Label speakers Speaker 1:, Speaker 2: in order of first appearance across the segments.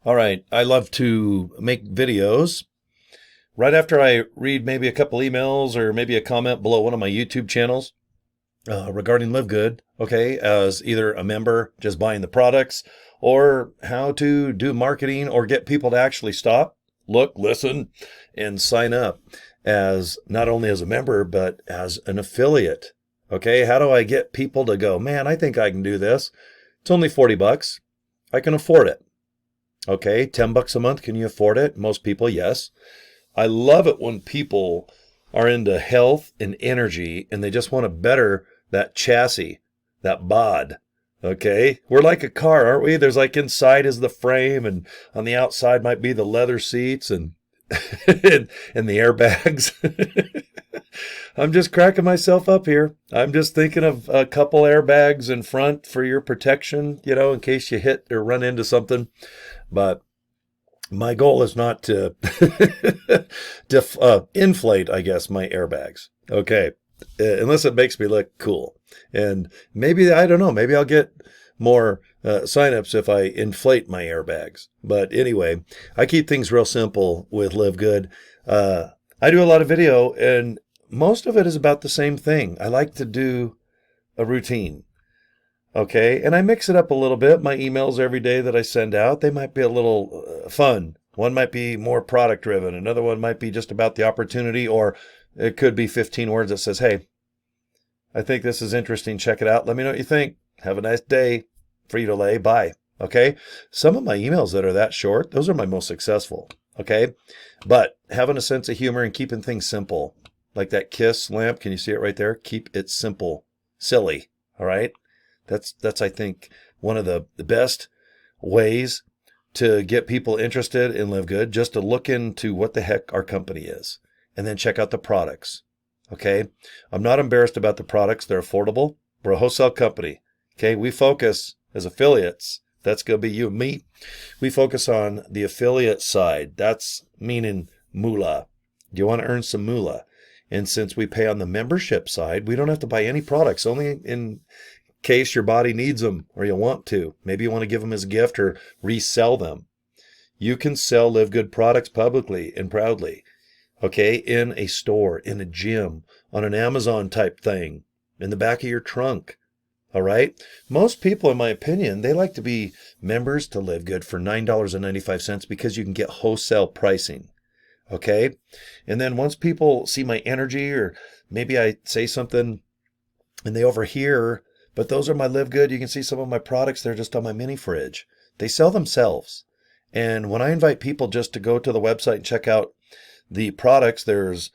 Speaker 1: All right. I love to make videos. Right after I read maybe a couple emails or maybe a comment below one of my YouTube channels regarding Live Good, okay, as either a member just buying the products or how to do marketing or get people to actually stop, look, listen, and sign up as not only as a member, but as an affiliate. Okay. How do I get people to go, man, I think I can do this. It's only 40 bucks. I can afford it. Okay, 10 bucks a month, can you afford it? Most people, yes. I love it when people are into health and energy and they just want to better that chassis, that bod. Okay, we're like a car, aren't we? There's like inside is the frame, and on the outside might be the leather seats and and the airbags. I'm just cracking myself up here. I'm just thinking of a couple airbags in front for your protection, in case you hit or run into something. But my goal is not to inflate, I guess, my airbags. Okay. Unless it makes me look cool. And maybe, I don't know, maybe I'll get more signups if I inflate my airbags. But anyway, I keep things real simple with Live Good. I do a lot of video, and most of it is about the same thing. I like to do a routine. Okay, and I mix it up a little bit. My emails every day that I send out, they might be a little fun. One might be more product driven. Another one might be just about the opportunity, or it could be 15 words that says, hey, I think this is interesting. Check it out. Let me know what you think. Have a nice day. Free to lay. Bye. Okay. Some of my emails that are that short, those are my most successful. Okay. But having a sense of humor and keeping things simple, like that kiss lamp. Can you see it right there? Keep it simple, silly. All right. That's I think one of the best ways to get people interested in Live Good, just to look into what the heck our company is and then check out the products. Okay. I'm not embarrassed about the products. They're affordable. We're a wholesale company. Okay. We focus as affiliates. That's going to be you and me. We focus on the affiliate side. That's meaning moolah. You want to earn some moolah. And since we pay on the membership side, we don't have to buy any products, only in case your body needs them or you want to. Maybe you want to give them as a gift or resell them. You can sell Live Good products publicly and proudly. Okay, in a store, in a gym, on an Amazon type thing, in the back of your trunk. All right. Most people, in my opinion, they like to be members to Live Good for $9.95 because you can get wholesale pricing. Okay. And then once people see my energy, or maybe I say something and they overhear, but those are my Live Good. You can see some of my products. They're just on my mini fridge. They sell themselves. And when I invite people just to go to the website and check out the products, there's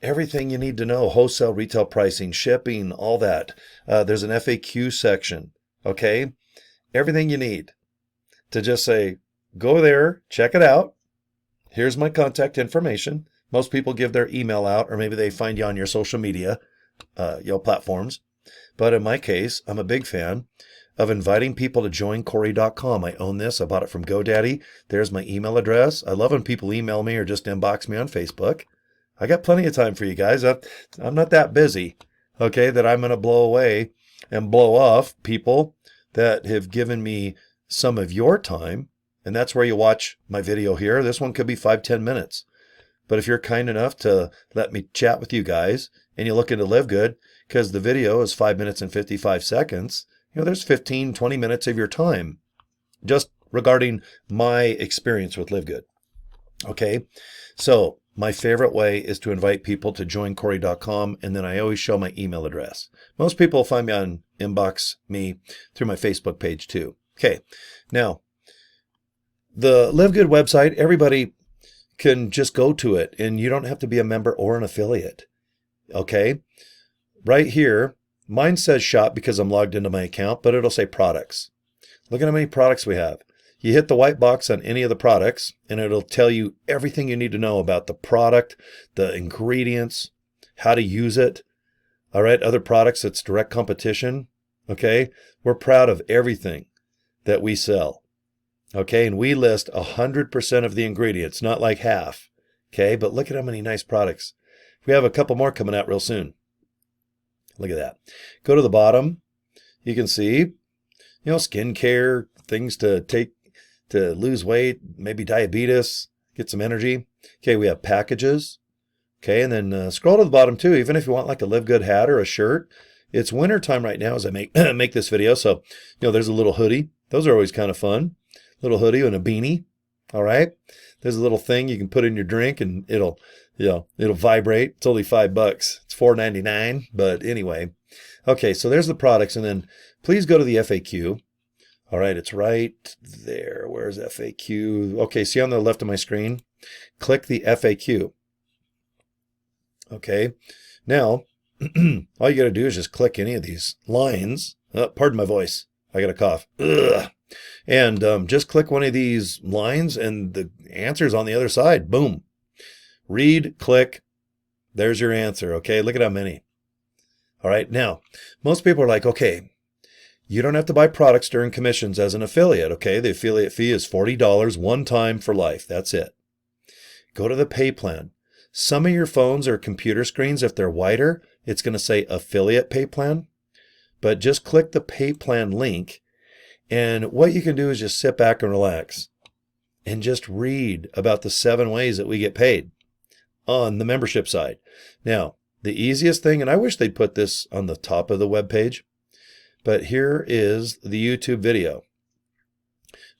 Speaker 1: everything you need to know: wholesale, retail pricing, shipping, all that. There's an FAQ section. Okay. Everything you need to just say, go there, check it out. Here's my contact information. Most people give their email out, or maybe they find you on your social media, platforms. But in my case, I'm a big fan of inviting people to joincory.com. I own this. I bought it from GoDaddy. There's my email address. I love when people email me or just inbox me on Facebook. I got plenty of time for you guys. I'm not that busy, okay, that I'm going to blow away and blow off people that have given me some of your time. And that's where you watch my video here. This one could be 5-10 minutes. But if you're kind enough to let me chat with you guys and you look into Live Good, because the video is 5 minutes and 55 seconds, there's 15-20 minutes of your time just regarding my experience with Live Good. Okay. So my favorite way is to invite people to joincory.com, and then I always show my email address. Most people find me on inbox me through my Facebook page too. Okay. Now, the Live Good website, everybody can just go to it, and you don't have to be a member or an affiliate. Okay. Right here, mine says shop because I'm logged into my account, but it'll say products. Look at how many products we have. You hit the white box on any of the products, and it'll tell you everything you need to know about the product, the ingredients, how to use it. All right, other products, it's direct competition. Okay, we're proud of everything that we sell. Okay, and we list 100% of the ingredients, not like half. Okay, but look at how many nice products. We have a couple more coming out real soon. Look at that. Go to the bottom. You can see, skincare, things to take to lose weight, maybe diabetes, get some energy. Okay, we have packages. Okay, and then scroll to the bottom too, even if you want like a Live Good hat or a shirt. It's winter time right now as I make make this video. So, there's a little hoodie. Those are always kind of fun. Little hoodie and a beanie. All right. There's a little thing you can put in your drink and it'll vibrate. It's only $5. It's $4.99. But anyway. Okay, so there's the products. And then please go to the FAQ. All right, it's right there. Where's FAQ? Okay, see on the left of my screen? Click the FAQ. Okay, now all you got to do is just click any of these lines. Pardon my voice. I got a cough. Ugh. And just click one of these lines and the answer's on the other side. Boom. Read, click. There's your answer. Okay, look at how many. All right, now, most people are like, okay, you don't have to buy products during commissions as an affiliate. Okay, the affiliate fee is $40 one time for life. That's it. Go to the pay plan. Some of your phones or computer screens, if they're wider, it's going to say affiliate pay plan. But just click the pay plan link. And what you can do is just sit back and relax and just read about the 7 ways that we get paid on the membership side. Now, the easiest thing, and I wish they'd put this on the top of the web page, but here is the YouTube video.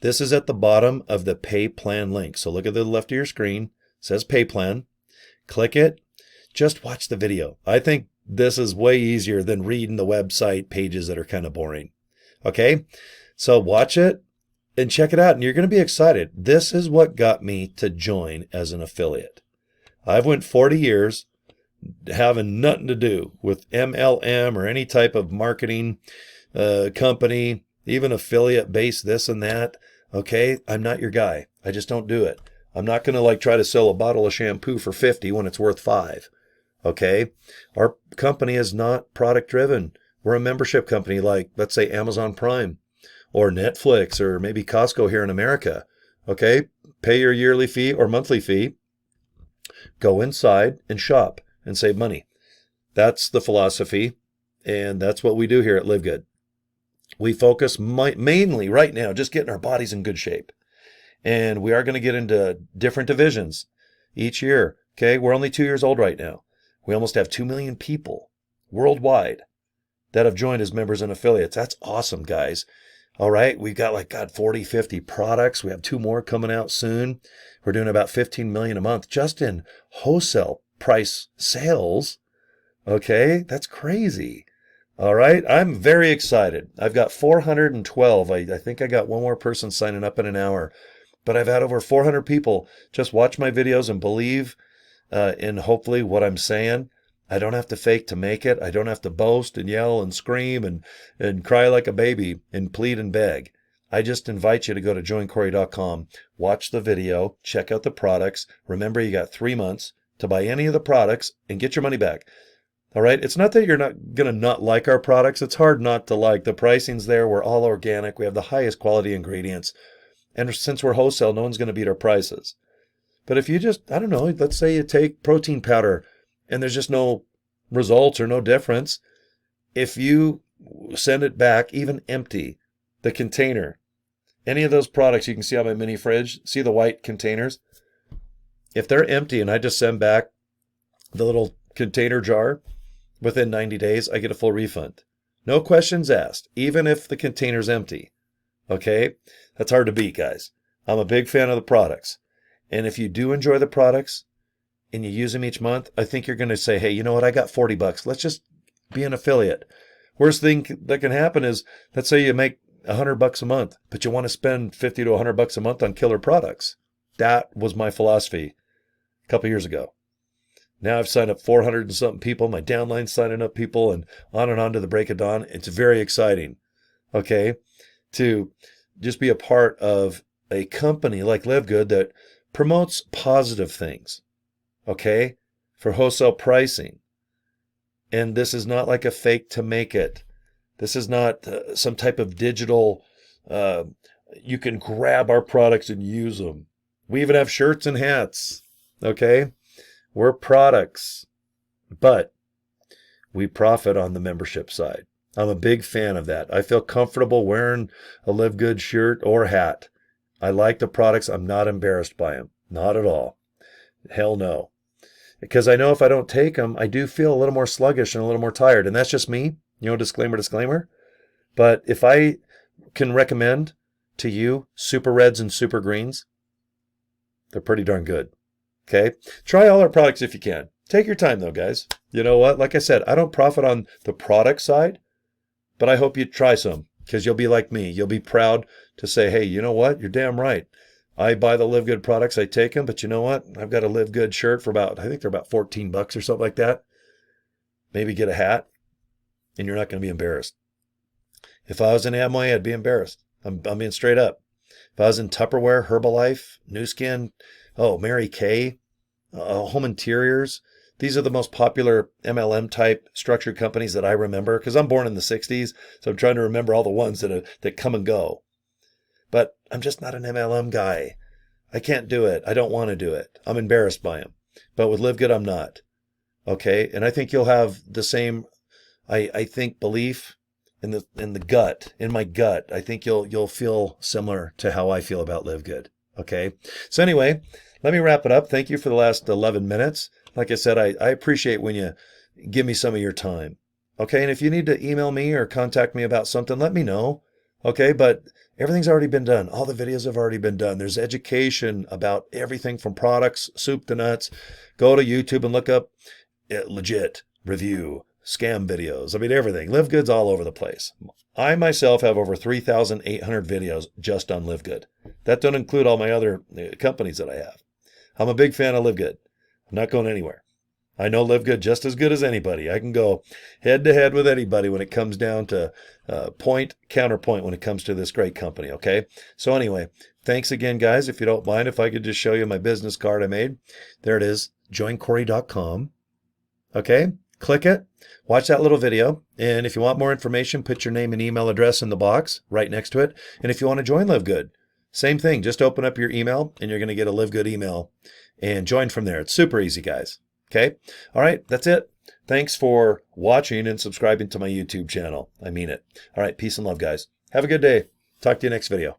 Speaker 1: This is at the bottom of the pay plan link. So look at the left of your screen. It says pay plan. Click it. Just watch the video. I think this is way easier than reading the website pages that are kind of boring. Okay? So watch it and check it out, and you're going to be excited. This is what got me to join as an affiliate. I've went 40 years having nothing to do with MLM or any type of marketing company, even affiliate-based this and that. Okay? I'm not your guy. I just don't do it. I'm not going to try to sell a bottle of shampoo for $50 when it's worth $5. Okay? Our company is not product driven. We're a membership company like, let's say, Amazon Prime or Netflix or maybe Costco here in America. Okay? Pay your yearly fee or monthly fee. Go inside and shop and save money. That's the philosophy, and that's what we do here at Live Good. We focus mainly right now just getting our bodies in good shape. And we are going to get into different divisions each year. Okay, we're only 2 years old right now. We almost have 2 million people worldwide that have joined as members and affiliates. That's awesome, guys. All right, we've got 40, 50 products. We have 2 more coming out soon. We're doing about 15 million a month just in wholesale price sales. Okay, that's crazy. All right, I'm very excited. I've got 412. I think I got one more person signing up in an hour. But I've had over 400 people just watch my videos and believe in hopefully what I'm saying. I don't have to fake to make it. I don't have to boast and yell and scream and cry like a baby and plead and beg. I just invite you to go to joincory.com, watch the video, check out the products. Remember, you got 3 months to buy any of the products and get your money back. All right? It's not that you're not going to not like our products. It's hard not to like. The pricing's there. We're all organic. We have the highest quality ingredients. And since we're wholesale, no one's going to beat our prices. But if you just, I don't know, let's say you take protein powder and there's just no results or no difference. If you send it back, even empty, the container, any of those products you can see on my mini fridge, see the white containers? If they're empty and I just send back the little container jar, within 90 days, I get a full refund. No questions asked, even if the container's empty. Okay? That's hard to beat, guys. I'm a big fan of the products. And if you do enjoy the products and you use them each month, I think you're going to say, hey, you know what? I got $40. Let's just be an affiliate. Worst thing that can happen is, let's say you make $100 a month, but you want to spend $50 to $100 a month on killer products. That was my philosophy a couple years ago. Now I've signed up 400 and something people. My downline's signing up people and on to the break of dawn. It's very exciting, okay, to just be a part of a company like LiveGood that promotes positive things, okay, for wholesale pricing. And this is not like a fake to make it. This is not some type of digital, you can grab our products and use them. We even have shirts and hats, okay? We're products, but we profit on the membership side. I'm a big fan of that. I feel comfortable wearing a Live Good shirt or hat. I like the products. I'm not embarrassed by them. Not at all. Hell no. Because I know if I don't take them, I do feel a little more sluggish and a little more tired. And that's just me. Disclaimer, disclaimer. But if I can recommend to you super reds and super greens, they're pretty darn good. Okay? Try all our products if you can. Take your time though, guys. You know what? Like I said, I don't profit on the product side, but I hope you try some because you'll be like me. You'll be proud to say, hey, you know what? You're damn right. I buy the Live Good products, I take them, but you know what? I've got a Live Good shirt for I think they're about $14 or something like that. Maybe get a hat, and you're not going to be embarrassed. If I was in Amway, I'd be embarrassed. I'm being straight up. If I was in Tupperware, Herbalife, New Skin, Mary Kay, Home Interiors, these are the most popular MLM type structured companies that I remember because I'm born in the 60s, so I'm trying to remember all the ones that come and go. But I'm just not an MLM guy. I can't do it. I don't want to do it. I'm embarrassed by them. But with Live Good, I'm not. Okay? And I think you'll have the same, I think, belief in the gut, in my gut. I think you'll feel similar to how I feel about Live Good. Okay? So anyway, let me wrap it up. Thank you for the last 11 minutes. Like I said, I appreciate when you give me some of your time. Okay? And if you need to email me or contact me about something, let me know. Okay? But everything's already been done. All the videos have already been done. There's education about everything from products, soup to nuts. Go to YouTube and look up legit review, scam videos. I mean, everything. Live Good's all over the place. I myself have over 3,800 videos just on Live Good. That don't include all my other companies that I have. I'm a big fan of Live Good. I'm not going anywhere. I know Live Good just as good as anybody. I can go head to head with anybody when it comes down to counterpoint when it comes to this great company, okay? So anyway, thanks again, guys. If you don't mind, if I could just show you my business card I made. There it is, joincory.com. Okay? Click it. Watch that little video. And if you want more information, put your name and email address in the box right next to it. And if you want to join Live Good, same thing. Just open up your email and you're going to get a Live Good email and join from there. It's super easy, guys. Okay. All right. That's it. Thanks for watching and subscribing to my YouTube channel. I mean it. All right. Peace and love, guys. Have a good day. Talk to you next video.